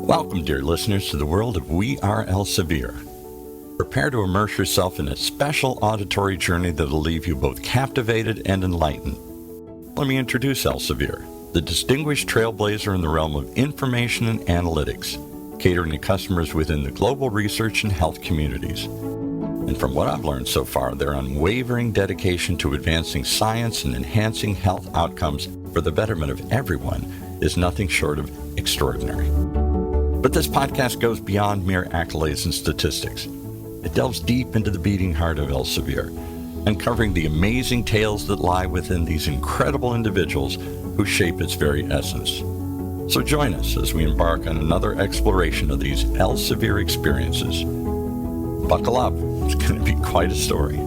Welcome, dear listeners, to the world of We Are Elsevier. Prepare to immerse yourself in a special auditory journey that will leave you both captivated and enlightened. Let me introduce Elsevier, the distinguished trailblazer in the realm of information and analytics, catering to customers within the global research and health communities. And from what I've learned so far, their unwavering dedication to advancing science and enhancing health outcomes for the betterment of everyone is nothing short of extraordinary. But this podcast goes beyond mere accolades and statistics. It delves deep into the beating heart of Elsevier, uncovering the amazing tales that lie within these incredible individuals who shape its very essence. So join us as we embark on another exploration of these Elsevier experiences. Buckle up, it's going to be quite a story.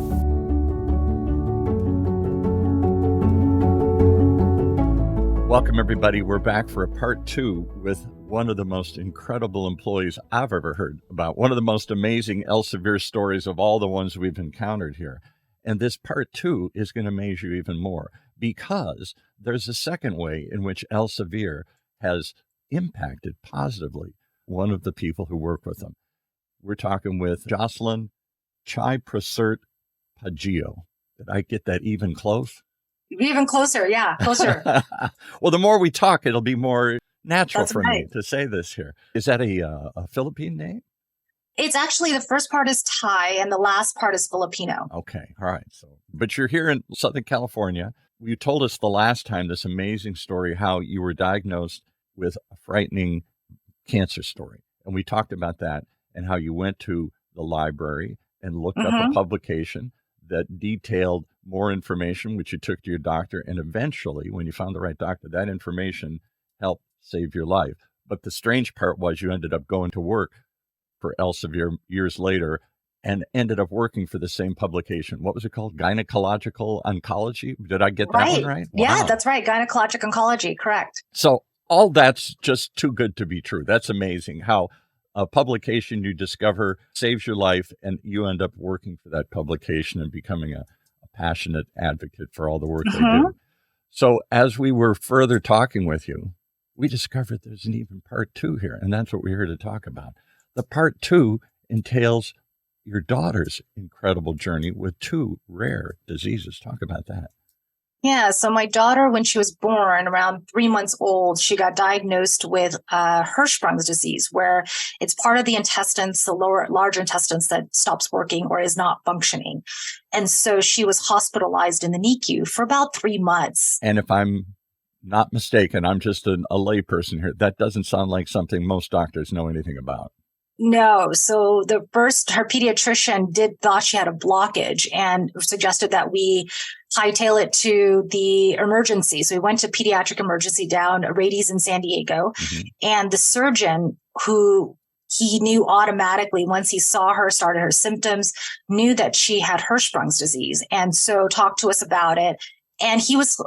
Welcome, everybody. We're back for a part two with one of the most incredible employees I've ever heard about, one of the most amazing Elsevier stories of all the ones we've encountered here. And this part two is going to amaze you even more because there's a second way in which Elsevier has impacted positively one of the people who work with them. We're talking with Jocelyn Chai-Prasert Paggio. Did I get that even close? Even closer, yeah, closer. Well, the more we talk, it'll be more natural That's for right. me to say this here. Is that a Philippine name? It's actually the first part is Thai and the last part is Filipino. Okay, all right. But you're here in Southern California. You told us the last time this amazing story, how you were diagnosed with a frightening cancer story. And we talked about that and how you went to the library and looked up a publication that detailed more information, which you took to your doctor. And eventually, when you found the right doctor, that information helped save your life. But the strange part was you ended up going to work for Elsevier years later and ended up working for the same publication. What was it called? Gynecological Oncology? Did I get that one right? Wow. Yeah, that's right. Gynecologic Oncology, correct. So all that's just too good to be true. That's amazing how a publication you discover saves your life and you end up working for that publication and becoming a passionate advocate for all the work they do. So as we were further talking with you, we discovered there's an even part two here, and that's what we're here to talk about. The part two entails your daughter's incredible journey with two rare diseases. Talk about that. Yeah, so my daughter, when she was born, around 3 months old, she got diagnosed with Hirschsprung's disease, where it's part of the intestines, the large intestines that stops working or is not functioning. And so she was hospitalized in the NICU for about 3 months. And if I'm not mistaken, I'm just a layperson here. That doesn't sound like something most doctors know anything about. No. So her pediatrician thought she had a blockage and suggested that we hightail it to the emergency. So we went to pediatric emergency down at Rady's in San Diego. And the surgeon, who he knew automatically once he saw her, started her symptoms, knew that she had Hirschsprung's disease. And so talked to us about it. And he was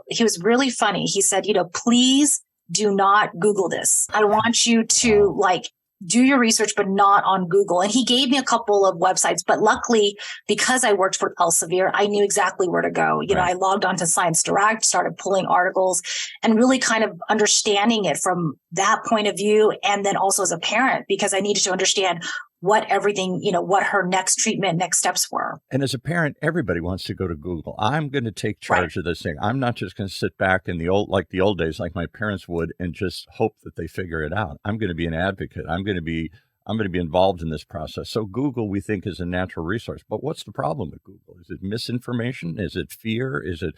really funny. He said, please do not Google this. I want you to do your research, but not on Google. And he gave me a couple of websites, but luckily, because I worked for Elsevier, I knew exactly where to go. I logged on to Science Direct, started pulling articles and really kind of understanding it from that point of view. And then also as a parent, because I needed to understand what her next treatment, next steps were. And as a parent, everybody wants to go to Google. I'm going to take charge of this thing. I'm not just going to sit back in the old days, like my parents would, and just hope that they figure it out. I'm going to be an advocate. I'm going to be involved in this process. So Google, we think, is a natural resource. But what's the problem with Google? Is it misinformation? Is it fear? Is it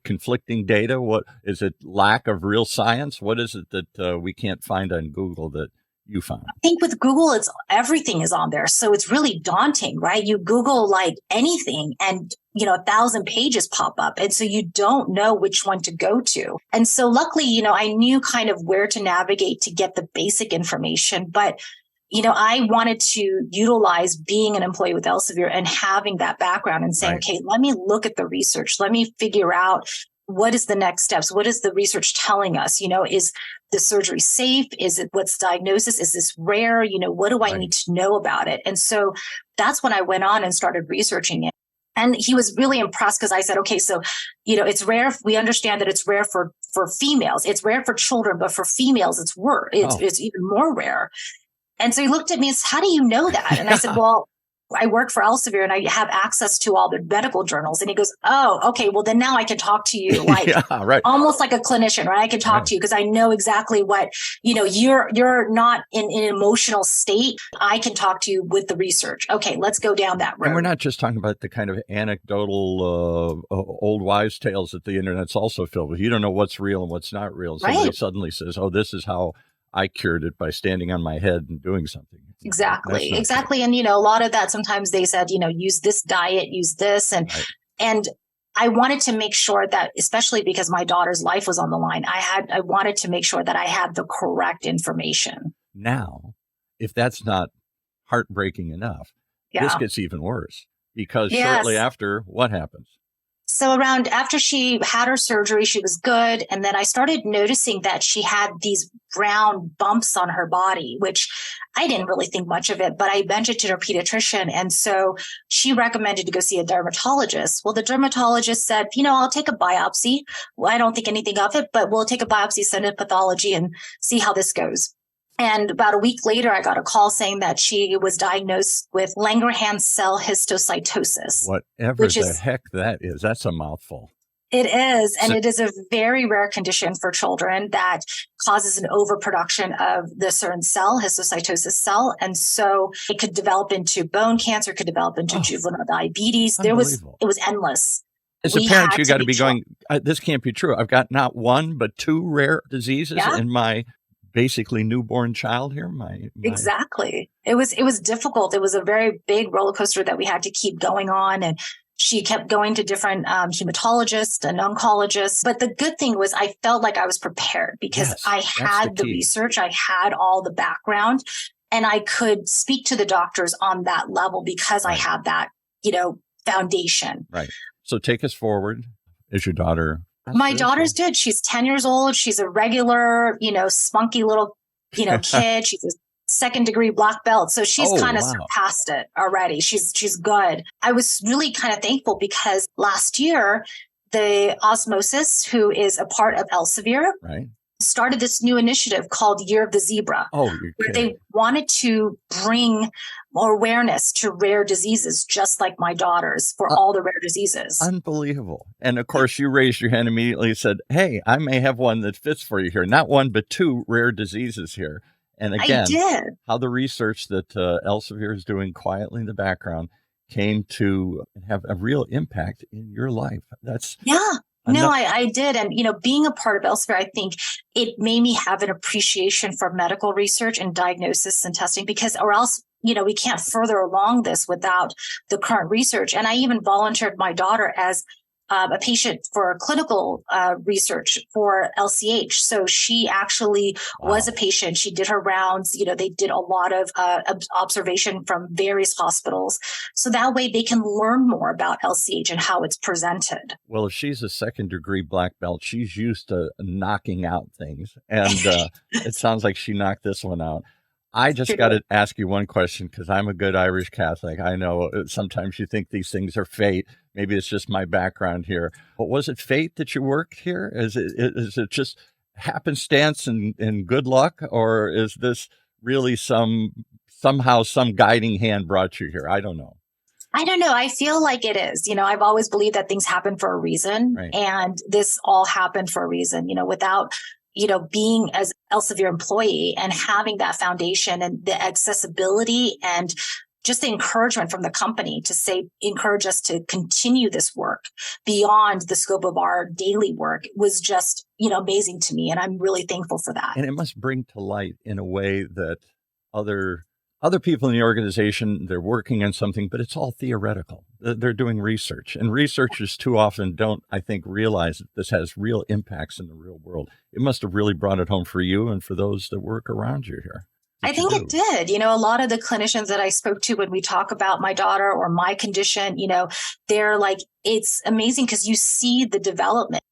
conflicting data? What is it? Lack of real science? What is it that we can't find on Google that you found? I think with Google, everything is on there. So it's really daunting, right? You Google anything and, 1,000 pages pop up. And so you don't know which one to go to. And so luckily, I knew kind of where to navigate to get the basic information. But, I wanted to utilize being an employee with Elsevier and having that background and saying, okay, let me look at the research. Let me figure out what is the next steps? What is the research telling us? Is the surgery safe? Is it what's the diagnosis? Is this rare? What do I need to know about it? And so that's when I went on and started researching it. And he was really impressed because I said, okay, so, it's rare. We understand that it's rare for females. It's rare for children, but for females, it's even more rare. And so he looked at me and said, how do you know that? And I said, well, I work for Elsevier and I have access to all the medical journals. And he goes, oh, okay, well then now I can talk to you like almost like a clinician, right? I can talk to you because I know exactly what, you're not in an emotional state. I can talk to you with the research. Okay, let's go down that road. And we're not just talking about the kind of anecdotal old wives' tales that the internet's also filled with. You don't know what's real and what's not real. Somebody suddenly says, oh, this is how I cured it by standing on my head and doing something. Exactly. And, a lot of that, sometimes they said, use this diet, use this. And I wanted to make sure that, especially because my daughter's life was on the line, I wanted to make sure that I had the correct information. Now, if that's not heartbreaking enough, this gets even worse because shortly after, what happens? So after she had her surgery, she was good. And then I started noticing that she had these brown bumps on her body, which I didn't really think much of it, but I mentioned to her pediatrician. And so she recommended to go see a dermatologist. Well, the dermatologist said, I'll take a biopsy. Well, I don't think anything of it, but we'll take a biopsy, send it to pathology and see how this goes. And about a week later, I got a call saying that she was diagnosed with Langerhans cell histocytosis. Whatever the heck that is, that's a mouthful. It is. And it is a very rare condition for children that causes an overproduction of the certain cell, histocytosis cell. And so it could develop into bone cancer, could develop into juvenile diabetes. It was endless. As a parent, you got to be going, this can't be true. I've got not one, but two rare diseases in my basically newborn child here. Exactly. It was difficult. It was a very big roller coaster that we had to keep going on. And she kept going to different hematologists and oncologists. But the good thing was I felt like I was prepared because I had the research. I had all the background and I could speak to the doctors on that level because I had that, foundation. Right. So take us forward. Is your daughter? My daughter's good. She's 10 years old. She's a regular, spunky little, kid. She's a second-degree black belt. So she's kind of surpassed it already. She's good. I was really kind of thankful because last year, the Osmosis, who is a part of Elsevier, started this new initiative called Year of the Zebra, where they wanted to bring more awareness to rare diseases, just like my daughter's, for all the rare diseases. Unbelievable. And of course, you raised your hand immediately and said, hey, I may have one that fits for you here. Not one, but two rare diseases here. And again, how the research that Elsevier is doing quietly in the background came to have a real impact in your life. That's No, I did. And, being a part of Elsevier, I think it made me have an appreciation for medical research and diagnosis and testing or else, we can't further along this without the current research. And I even volunteered my daughter as a patient for clinical research for LCH. So she actually was a patient. She did her rounds. They did a lot of observation from various hospitals. So that way they can learn more about LCH and how it's presented. Well, if she's a second-degree black belt, she's used to knocking out things. And it sounds like she knocked this one out. I just got to ask you one question because I'm a good Irish Catholic. I know sometimes you think these things are fate. Maybe it's just my background here. But was it fate that you worked here? Is it just happenstance and good luck? Or is this really somehow some guiding hand brought you here? I don't know. I don't know. I feel like it is. I've always believed that things happen for a reason. Right. And this all happened for a reason, without being as Elsevier employee and having that foundation and the accessibility and just the encouragement from the company to encourage us to continue this work beyond the scope of our daily work was just, amazing to me. And I'm really thankful for that. And it must bring to light in a way that other people in the organization, they're working on something, but it's all theoretical. They're doing research, and researchers too often don't, I think, realize that this has real impacts in the real world. It must have really brought it home for you and for those that work around you here. I think it did. A lot of the clinicians that I spoke to when we talk about my daughter or my condition, they're like, it's amazing because you see the development.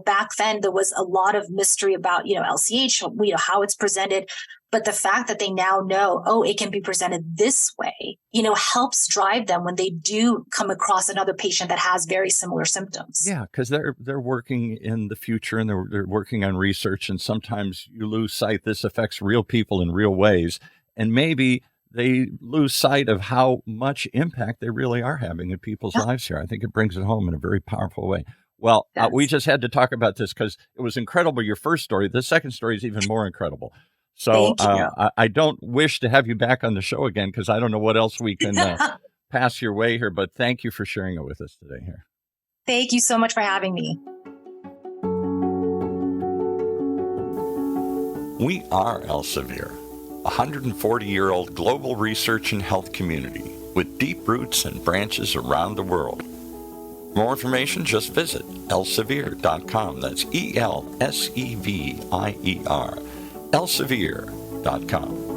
back then there was a lot of mystery about, LCH, how it's presented. But the fact that they now know, it can be presented this way, helps drive them when they do come across another patient that has very similar symptoms. Yeah, because they're working in the future and they're working on research, and sometimes you lose sight this affects real people in real ways, and maybe they lose sight of how much impact they really are having in people's lives here. I think it brings it home in a very powerful way. Well, we just had to talk about this because it was incredible, your first story. The second story is even more incredible. So I don't wish to have you back on the show again because I don't know what else we can pass your way here, but thank you for sharing it with us today here. Thank you so much for having me. We are Elsevier, a 140-year-old global research and health community with deep roots and branches around the world. For more information, just visit elsevier.com. That's Elsevier. Elsevier.com.